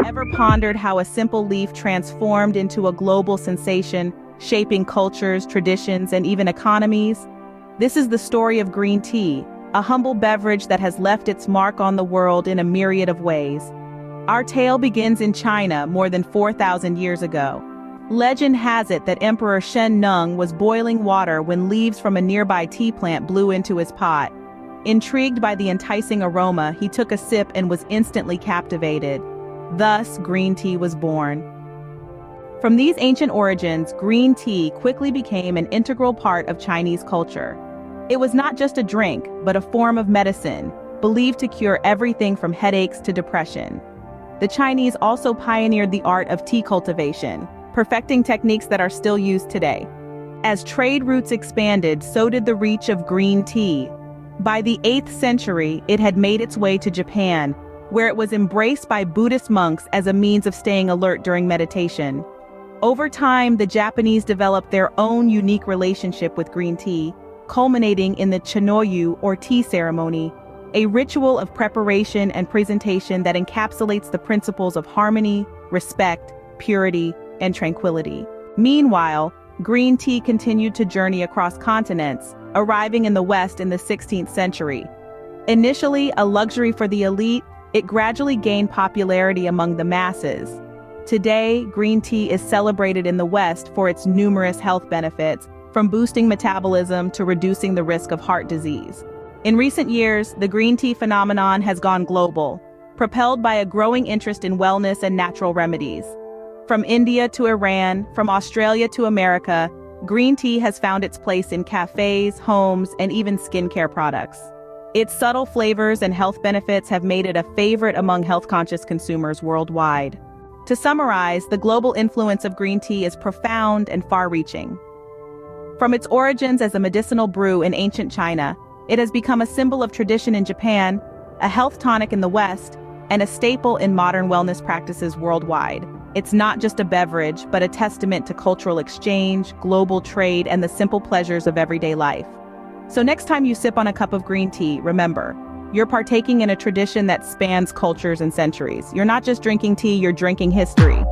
Ever pondered how a simple leaf transformed into a global sensation, shaping cultures, traditions, and even economies? This is the story of green tea, a humble beverage that has left its mark on the world in a myriad of ways. Our tale begins in China more than 4,000 years ago. Legend has it that Emperor Shen Nung was boiling water when leaves from a nearby tea plant blew into his pot. Intrigued by the enticing aroma, he took a sip and was instantly captivated. Thus, green tea was born. From these ancient origins, green tea quickly became an integral part of Chinese culture. It was not just a drink, but a form of medicine, believed to cure everything from headaches to depression. The Chinese also pioneered the art of tea cultivation, perfecting techniques that are still used today. As trade routes expanded, so did the reach of green tea. By the 8th century, it had made its way to Japan, where it was embraced by Buddhist monks as a means of staying alert during meditation. Over time, the Japanese developed their own unique relationship with green tea, culminating in the chanoyu or tea ceremony, a ritual of preparation and presentation that encapsulates the principles of harmony, respect, purity, and tranquility. Meanwhile, green tea continued to journey across continents, arriving in the West in the 16th century. Initially a luxury for the elite, it gradually gained popularity among the masses. Today, green tea is celebrated in the West for its numerous health benefits, from boosting metabolism to reducing the risk of heart disease. In recent years, the green tea phenomenon has gone global, propelled by a growing interest in wellness and natural remedies. From India to Iran, from Australia to America, green tea has found its place in cafes, homes, and even skincare products. Its subtle flavors and health benefits have made it a favorite among health-conscious consumers worldwide. To summarize, the global influence of green tea is profound and far-reaching. From its origins as a medicinal brew in ancient China, it has become a symbol of tradition in Japan, a health tonic in the West, and a staple in modern wellness practices worldwide. It's not just a beverage, but a testament to cultural exchange, global trade, and the simple pleasures of everyday life. So next time you sip on a cup of green tea, remember, you're partaking in a tradition that spans cultures and centuries. You're not just drinking tea, you're drinking history.